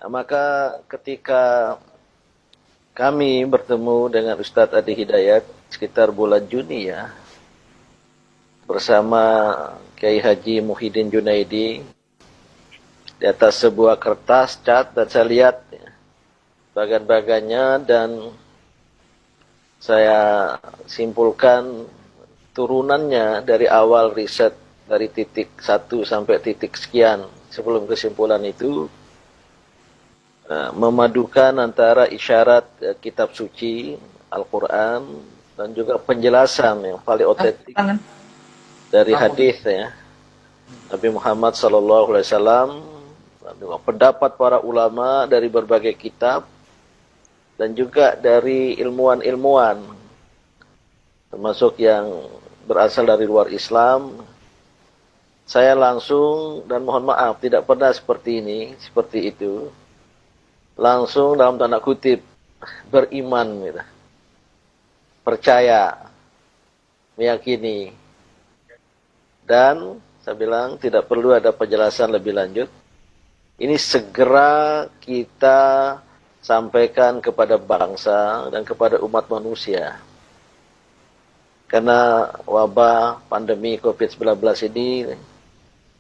Nah, maka ketika kami bertemu dengan Ustadz Adi Hidayat sekitar bulan Juni ya, bersama Kiai Haji Muhyiddin Junaidi di atas sebuah kertas cat, dan saya lihat ya, bagan-bagannya, dan saya simpulkan turunannya dari awal riset dari titik 1 sampai titik sekian. Sebelum kesimpulan itu, memadukan antara isyarat kitab suci Al-Quran dan juga penjelasan yang paling otentik dari hadis ya Nabi Muhammad SAW, pendapat para ulama dari berbagai kitab, dan juga dari ilmuwan-ilmuwan termasuk yang berasal dari luar Islam. Saya langsung, dan mohon maaf tidak pernah seperti ini, seperti itu, langsung dalam tanda kutip beriman gitu. Percaya, meyakini, dan saya bilang tidak perlu ada penjelasan lebih lanjut. Ini segera kita sampaikan kepada bangsa dan kepada umat manusia. Karena wabah pandemi COVID-19 ini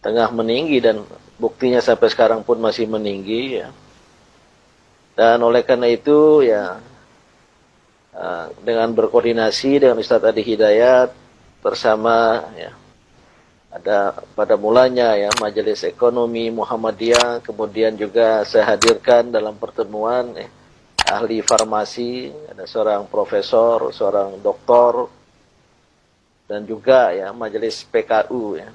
tengah meninggi, dan buktinya sampai sekarang pun masih meninggi ya. Dan oleh karena itu ya, dengan berkoordinasi dengan Ustadz Adi Hidayat bersama ya, ada pada mulanya ya Majelis Ekonomi Muhammadiyah, kemudian juga saya hadirkan dalam pertemuan ahli farmasi, ada seorang profesor, seorang doktor, dan juga ya Majelis PKU ya,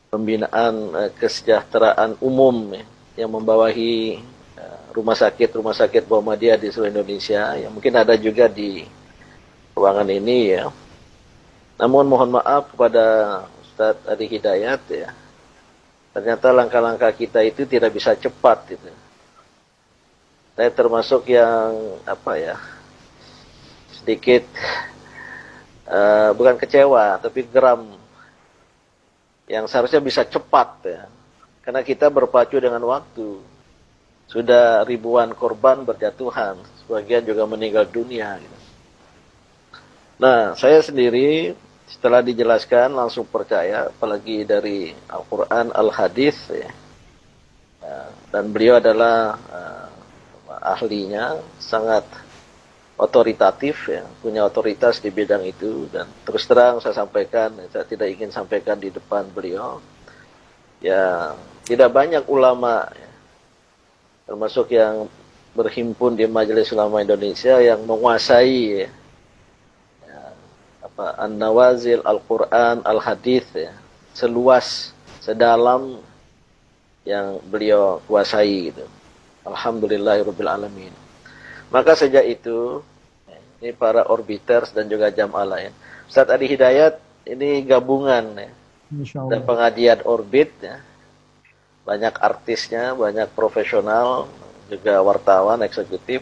pembinaan kesejahteraan umum ya, yang membawahi rumah sakit Muhammadiyah di seluruh Indonesia, yang mungkin ada juga di ruangan ini ya. Namun mohon maaf kepada Ustadz Adi Hidayat ya, ternyata langkah-langkah kita itu tidak bisa cepat gitu. Saya termasuk yang sedikit bukan kecewa tapi geram, yang seharusnya bisa cepat ya, karena kita berpacu dengan waktu. Sudah ribuan korban berjatuhan, sebagian juga meninggal dunia gitu. Nah, saya sendiri setelah dijelaskan langsung percaya, apalagi dari Al-Quran, Al-Hadis ya. Dan beliau adalah ahlinya, sangat otoritatif ya, punya otoritas di bidang itu. Dan terus terang saya sampaikan, saya tidak ingin sampaikan di depan beliau ya, tidak banyak ulama ya, termasuk yang berhimpun di Majelis Ulama Indonesia yang menguasai ya, An-Nawazil, Al-Quran, Al-Hadis ya, seluas, sedalam yang beliau kuasai gitu. Alhamdulillahirabbil alamin. Maka sejak itu ini para orbiters dan juga jamaah lain, Ustadz Adi Hidayat ini gabungan ya, dan pengajian orbit ya, banyak artisnya, banyak profesional, juga wartawan, eksekutif,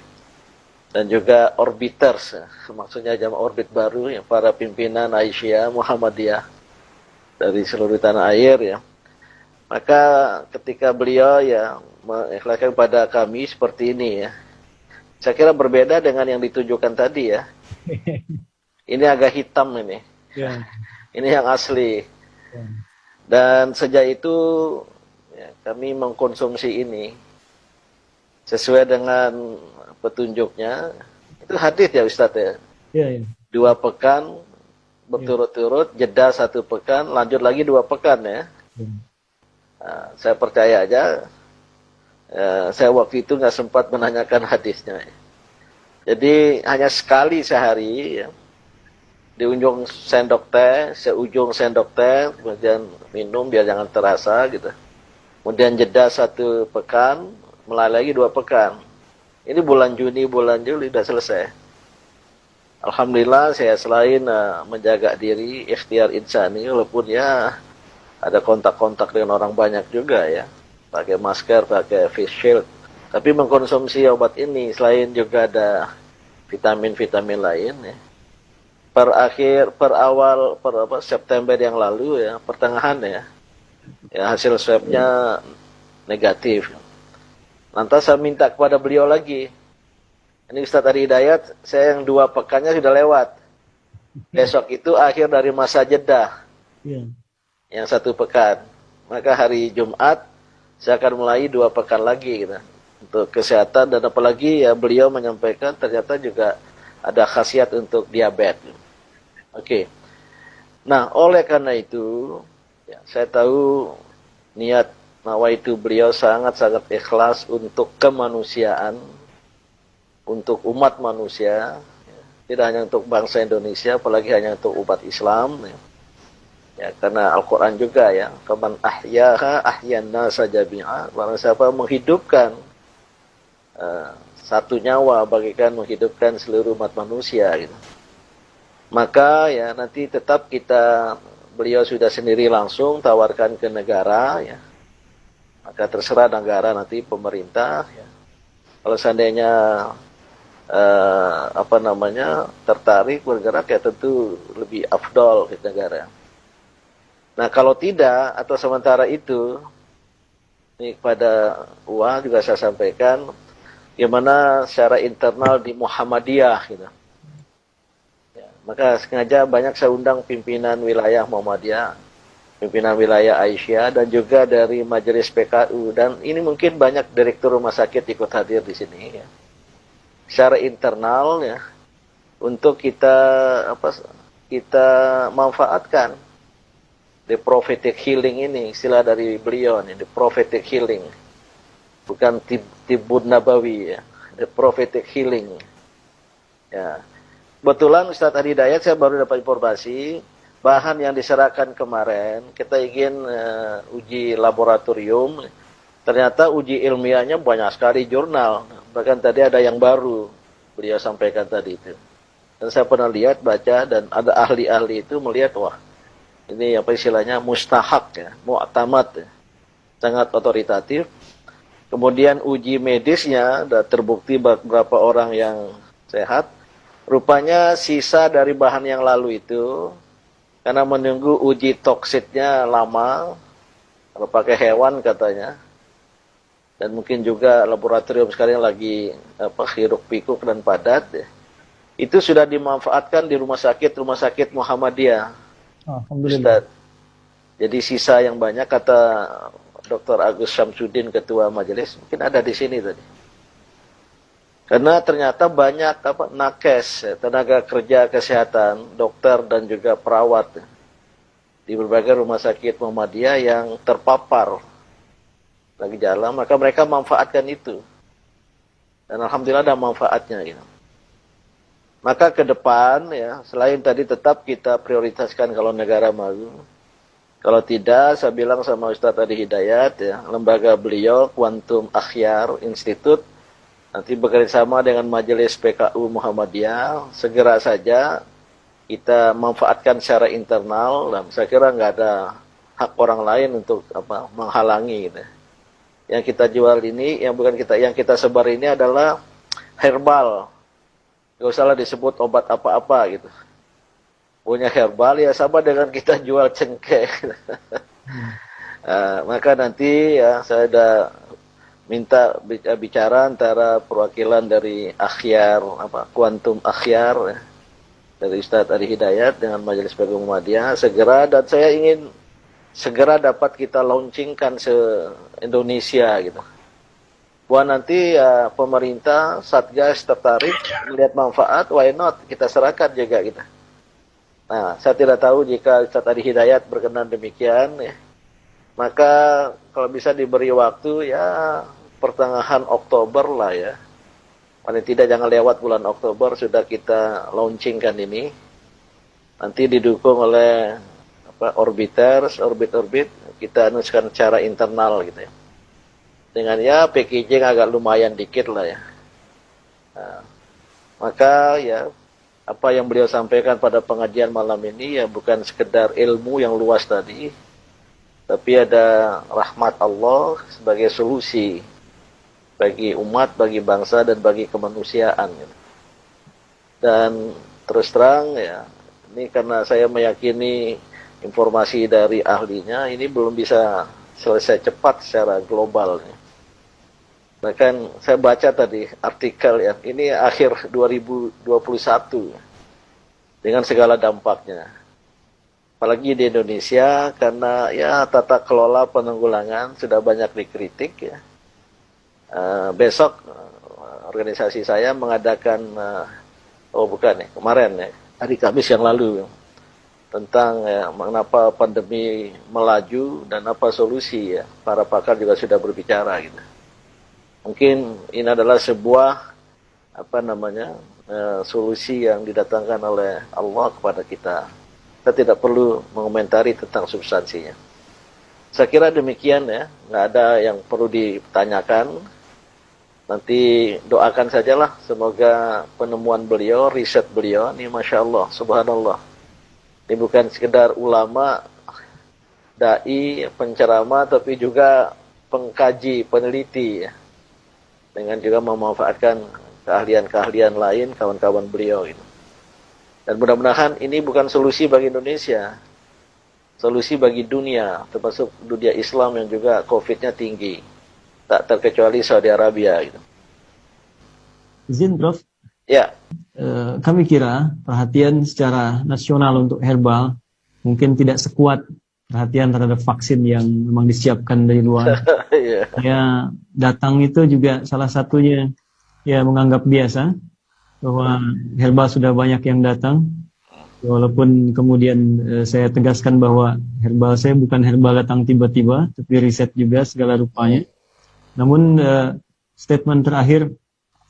dan juga orbiters, ya. Maksudnya jamaah orbit baru, yang para pimpinan Aisyah, Muhammadiyah dari seluruh tanah air ya. Maka ketika beliau ya mengikhlaskan pada kami seperti ini ya, saya kira berbeda dengan yang ditunjukkan tadi ya. Ini agak hitam ini. Yeah. Ini yang asli. Yeah. Dan sejak itu ya, kami mengkonsumsi ini sesuai dengan petunjuknya. Itu hadis ya Ustadz ya. Yeah. 2 pekan berturut-turut, jeda 1 pekan, lanjut lagi 2 pekan ya. Nah, saya percaya aja. Saya waktu itu nggak sempat menanyakan hadisnya. Jadi hanya sekali sehari ya, di ujung sendok teh, seujung sendok teh, kemudian minum biar jangan terasa gitu. Kemudian jeda 1 pekan, mulai lagi 2 pekan. Ini bulan Juni, bulan Juli sudah selesai. Alhamdulillah saya selain menjaga diri, ikhtiar insani, walaupun ya ada kontak-kontak dengan orang banyak juga ya, pakai masker, pakai face shield, tapi mengkonsumsi obat ini selain juga ada vitamin-vitamin lain ya. Per awal September yang lalu ya, pertengahan ya hasil swabnya negatif. Lantas saya minta kepada beliau lagi. Ini Ustadz Ari Hidayat, saya yang 2 pekannya sudah lewat. Besok itu akhir dari masa jeda. Yang 1 pekan. Maka hari Jumat, saya akan mulai 2 pekan lagi gitu. Untuk kesehatan, dan apalagi ya beliau menyampaikan ternyata juga ada khasiat untuk diabetes. Oke. Nah, oleh karena itu, ya, saya tahu niat nawaitu beliau sangat-sangat ikhlas untuk kemanusiaan, untuk umat manusia, ya, tidak hanya untuk bangsa Indonesia, apalagi hanya untuk umat Islam. Ya, ya karena Al-Quran juga ya, faman ahyaha ahyanna sajabi'a, barang siapa menghidupkan satu nyawa bagikan menghidupkan seluruh umat manusia gitu. Maka ya nanti tetap beliau sudah sendiri langsung tawarkan ke negara ya. Maka terserah negara nanti pemerintah ya. Kalau seandainya tertarik bergerak ya tentu lebih afdol ke negara. Nah kalau tidak atau sementara itu ini kepada UA juga saya sampaikan gimana secara internal di Muhammadiyah gitu. Maka sengaja banyak saya undang pimpinan wilayah Muhammadiyah, pimpinan wilayah Aisyah, dan juga dari Majelis PKU. Dan ini mungkin banyak direktur rumah sakit ikut hadir di sini. Ya. Secara internal ya, untuk kita manfaatkan the prophetic healing ini, istilah dari beliau nih, the prophetic healing, bukan tibun nabawi ya, the prophetic healing. Ya. Kebetulan Ustadz Ari Hidayat saya baru dapat informasi bahan yang diserahkan kemarin kita ingin uji laboratorium, ternyata uji ilmiahnya banyak sekali jurnal, bahkan tadi ada yang baru beliau sampaikan tadi itu, dan saya pernah lihat baca dan ada ahli-ahli itu melihat wah ini apa istilahnya mustahak ya, mu'tamad ya, sangat otoritatif. Kemudian uji medisnya sudah terbukti beberapa orang yang sehat. Rupanya sisa dari bahan yang lalu itu, karena menunggu uji toksiknya lama, kalau pakai hewan katanya, dan mungkin juga laboratorium sekarang lagi hiruk pikuk dan padat, ya, itu sudah dimanfaatkan di rumah sakit Muhammadiyah. Alhamdulillah. Ustaz. Jadi sisa yang banyak kata Dr. Agus Syamsuddin Ketua Majelis, mungkin ada di sini tadi. Karena ternyata banyak nakes, tenaga kerja kesehatan, dokter dan juga perawat di berbagai rumah sakit Muhammadiyah yang terpapar lagi jalan, maka mereka manfaatkan itu. Dan alhamdulillah ada manfaatnya gitu. Maka ke depan ya, selain tadi tetap kita prioritaskan kalau negara maju. Kalau tidak, saya bilang sama Ustadz Adi Hidayat ya, lembaga beliau Quantum Akhyar Institute nanti bekerjasama dengan Majelis PKU Muhammadiyah, segera saja kita manfaatkan secara internal, dan saya kira nggak ada hak orang lain untuk menghalangi. Gitu. Yang kita jual ini, yang kita sebar ini adalah herbal, nggak usahlah disebut obat apa-apa gitu. Punya herbal ya sama dengan kita jual cengkeh. Maka nanti ya saya ada minta bicara antara perwakilan dari Akhyar, Quantum Akhyar ya, dari Ustadz Ari Hidayat dengan Majelis PKU Muhammadiyah segera, dan saya ingin segera dapat kita launchingkan se-Indonesia gitu. Buat nanti ya pemerintah, Satgas tertarik melihat manfaat, why not kita serahkan juga kita. Nah, saya tidak tahu jika Ustadz Ari Hidayat berkenan demikian ya. Maka kalau bisa diberi waktu ya pertengahan Oktober lah ya. Paling tidak jangan lewat bulan Oktober sudah kita launchingkan ini. Nanti didukung oleh orbiters, orbit kita anunskan secara internal gitu ya. Dengan ya packaging agak lumayan dikit lah ya. Nah, maka ya apa yang beliau sampaikan pada pengajian malam ini ya bukan sekedar ilmu yang luas tadi, tapi ada rahmat Allah sebagai solusi bagi umat, bagi bangsa, dan bagi kemanusiaan. Dan terus terang ya, ini karena saya meyakini informasi dari ahlinya, ini belum bisa selesai cepat secara global. Bahkan saya baca tadi artikel ya, ini akhir 2021 dengan segala dampaknya. Apalagi di Indonesia karena ya tata kelola penanggulangan sudah banyak dikritik ya. Besok organisasi saya mengadakan kemarin ya, hari Kamis yang lalu tentang ya, mengapa pandemi melaju dan apa solusi ya. Para pakar juga sudah berbicara gitu. Mungkin ini adalah sebuah solusi yang didatangkan oleh Allah kepada kita. Kita tidak perlu mengomentari tentang substansinya. Saya kira demikian ya, nggak ada yang perlu ditanyakan. Nanti doakan sajalah, semoga penemuan beliau, riset beliau, ini Masya Allah, Subhanallah. Ini bukan sekedar ulama, dai, penceramah, tapi juga pengkaji, peneliti ya. Dengan juga memanfaatkan keahlian-keahlian lain kawan-kawan beliau itu. Dan mudah-mudahan ini bukan solusi bagi Indonesia, solusi bagi dunia, termasuk dunia Islam yang juga COVID-nya tinggi, tak terkecuali Saudi Arabia gitu. Izin Prof. Ya. Kami kira perhatian secara nasional untuk herbal mungkin tidak sekuat perhatian terhadap vaksin yang memang disiapkan dari luar. Ya, datang itu juga salah satunya ya menganggap biasa bahwa herbal sudah banyak yang datang. Walaupun kemudian saya tegaskan bahwa herbal saya bukan herbal datang tiba-tiba, tapi riset juga segala rupanya. Namun statement terakhir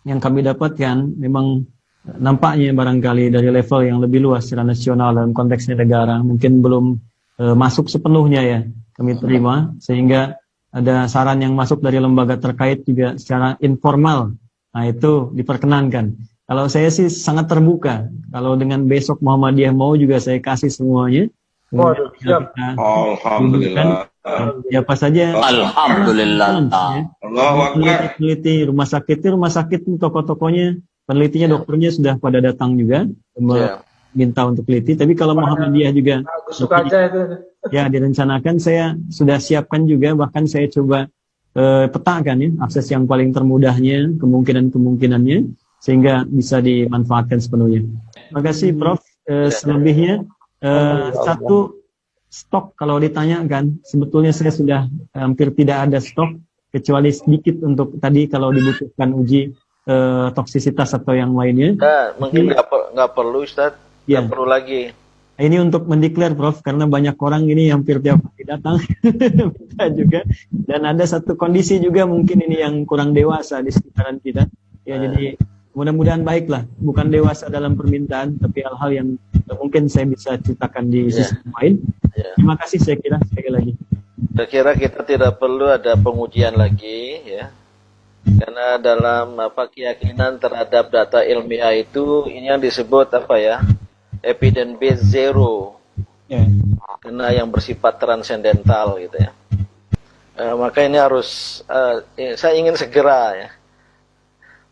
yang kami dapatkan memang nampaknya barangkali dari level yang lebih luas secara nasional dalam konteksnya negara mungkin belum masuk sepenuhnya ya kami terima, sehingga ada saran yang masuk dari lembaga terkait juga secara informal. Nah itu diperkenankan. Kalau saya sih sangat terbuka. Kalau dengan besok Muhammadiyah mau juga saya kasih semuanya. Waduh, siap. Alhamdulillah. Siapa saja. Alhamdulillah. Allahu Akbar. Peneliti rumah sakit toko-tokonya, penelitinya, dokternya sudah pada datang juga minta untuk teliti. Tapi kalau Muhammadiyah juga suka aja itu. Ya direncanakan, saya sudah siapkan juga, bahkan saya coba petakan ya akses yang paling termudahnya, kemungkinannya sehingga bisa dimanfaatkan sepenuhnya. Terima kasih Prof. Selebihnya satu stok kalau ditanyakan, sebetulnya saya sudah hampir tidak ada stok kecuali sedikit untuk tadi kalau dibutuhkan uji toksisitas atau yang lainnya. Mungkin nggak perlu Ustaz, nggak perlu lagi. Ini untuk mendeklar Prof, karena banyak orang ini hampir tiap hari datang minta juga, dan ada satu kondisi juga mungkin ini yang kurang dewasa di sekitaran kita. Ya jadi mudah-mudahan baiklah, bukan dewasa dalam permintaan, tapi hal-hal yang mungkin saya bisa ceritakan di sisi lain. Terima kasih saya kira sekali lagi. Saya kira kita tidak perlu ada pengujian lagi ya. Karena dalam keyakinan terhadap data ilmiah itu ini yang disebut evidence based zero. Karena yang bersifat transendental gitu ya. Maka ini harus saya ingin segera ya.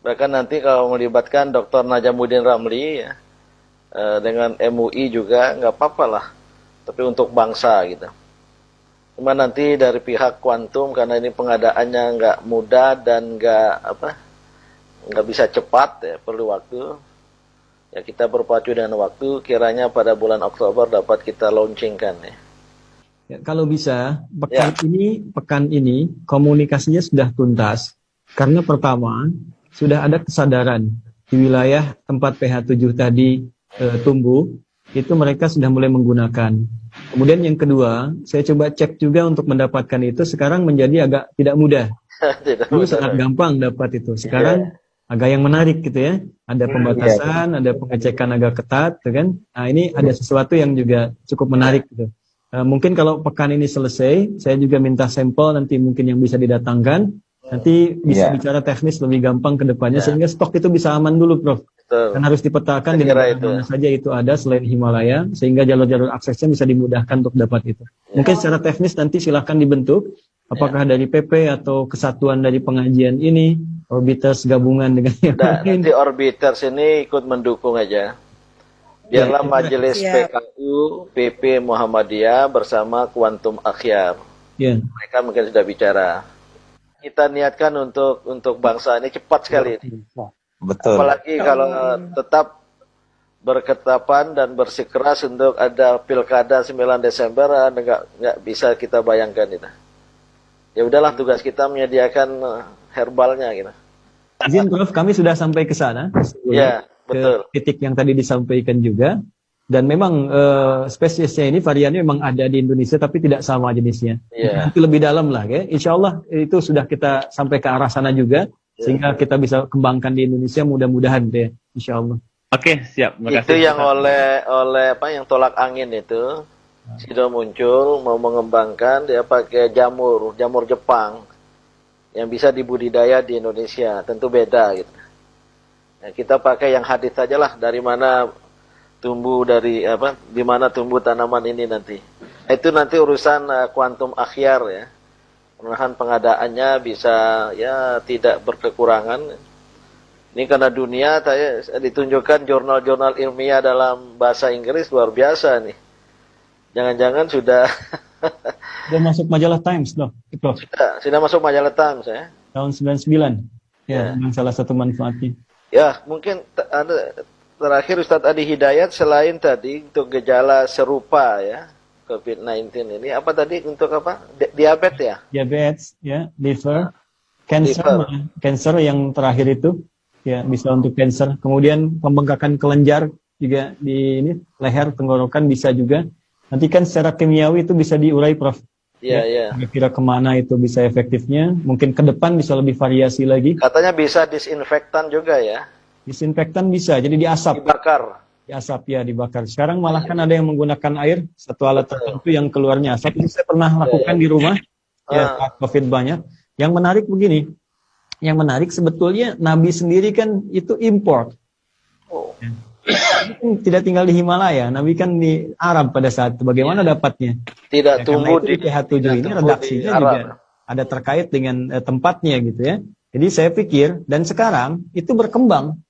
Bahkan nanti kalau melibatkan Dr. Najamuddin Ramli ya, dengan MUI juga nggak apa-apa lah. Tapi untuk bangsa gitu. Cuma nanti dari pihak kuantum karena ini pengadaannya nggak mudah dan nggak bisa cepat ya, perlu waktu. Ya kita berpacu dengan waktu, kiranya pada bulan Oktober dapat kita launchingkan ya. Ya, kalau bisa pekan ini komunikasinya sudah tuntas karena pertama sudah ada kesadaran di wilayah tempat PH7 tadi tumbuh, itu mereka sudah mulai menggunakan. Kemudian yang kedua, saya coba cek juga untuk mendapatkan itu sekarang menjadi agak tidak mudah. Dulu sangat gampang dapat itu. Sekarang agak yang menarik gitu ya. Ada pembatasan, ada pengecekan agak ketat, gitu kan. Nah ini ada sesuatu yang juga cukup menarik gitu. Mungkin kalau pekan ini selesai, saya juga minta sampel nanti mungkin yang bisa didatangkan. Nanti bisa bicara teknis lebih gampang ke depannya sehingga stok itu bisa aman dulu Prof. Dan harus dipetakan di mana saja itu ada selain Himalaya sehingga jalur-jalur aksesnya bisa dimudahkan untuk dapat itu. Mungkin secara teknis nanti silahkan dibentuk apakah dari PP atau kesatuan dari pengajian ini, Orbiters gabungan dengan yang lain. Nanti Orbiters ini ikut mendukung aja. Biarlah majelis PKU, PP Muhammadiyah bersama Kuantum Akhyar. Mereka mungkin sudah bicara. kita niatkan untuk bangsa ini cepat sekali ini. Betul. Apalagi kalau tetap berketapan dan bersikeras untuk ada pilkada 9 Desember, nggak bisa kita bayangkan itu. Ya udahlah, tugas kita menyediakan herbalnya gitu. Izin Prof, kami sudah sampai ke sana. Ya, betul. Ke titik yang tadi disampaikan juga. Dan memang spesiesnya ini variannya memang ada di Indonesia tapi tidak sama jenisnya. Yeah. Itu lebih dalam lah ya. Insya Allah itu sudah kita sampai ke arah sana juga. Sehingga kita bisa kembangkan di Indonesia mudah-mudahan deh. Insya Allah. Oke, siap. Makasih. Itu yang oleh apa yang tolak angin itu sudah muncul mau mengembangkan, dia pakai jamur Jepang yang bisa dibudidaya di Indonesia, tentu beda gitu. Nah, kita pakai yang hadis saja lah, dari mana tumbuh di mana tumbuh tanaman ini nanti. Itu nanti urusan kuantum akhyar ya. Mudah-mudahan pengadaannya bisa ya tidak berkekurangan. Ini karena dunia saya ditunjukkan jurnal-jurnal ilmiah dalam bahasa Inggris luar biasa nih. Jangan-jangan sudah Sudah masuk majalah Times loh. sudah masuk majalah Times ya. Tahun 99. Ya, memang salah satu manfaatnya. Ya, mungkin ada terakhir Ustadz Adi Hidayat, selain tadi untuk gejala serupa ya COVID-19 ini, apa tadi untuk apa? Diabetes ya? Diabetes, ya, liver, cancer yang terakhir itu. Ya, bisa untuk cancer. Kemudian pembengkakan kelenjar juga di ini, leher, tenggorokan bisa juga. Nanti kan secara kimiawi itu bisa diurai, Prof. Iya. Kira-kira kemana itu bisa efektifnya. Mungkin ke depan bisa lebih variasi lagi. Katanya bisa disinfektan juga ya? Disinfektan bisa, jadi diasap. Dibakar. Diasap ya, dibakar. Sekarang malah kan ada yang menggunakan air, satu alat tertentu yang keluarnya asap. Itu saya pernah lakukan di rumah. Ya, saat COVID banyak. Yang menarik begini. Yang menarik sebetulnya Nabi sendiri kan itu import. Tidak tinggal di Himalaya, Nabi kan di Arab pada saat itu. Bagaimana dapatnya? Tidak Ya, tumbuh di PH7 ini redaksinya juga ada terkait dengan tempatnya gitu ya. Jadi saya pikir, dan sekarang itu berkembang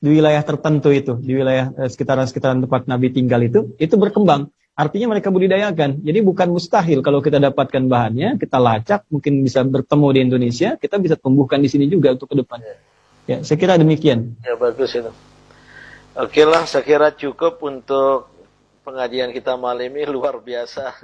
di wilayah tertentu itu, di wilayah sekitaran tempat Nabi tinggal itu berkembang. Artinya mereka budidayakan. Jadi bukan mustahil kalau kita dapatkan bahannya, kita lacak, mungkin bisa bertemu di Indonesia, kita bisa tumbuhkan di sini juga untuk ke depan. Ya, saya kira demikian. Ya, bagus itu. Oke lah, saya kira cukup untuk pengajian kita malam ini, luar biasa.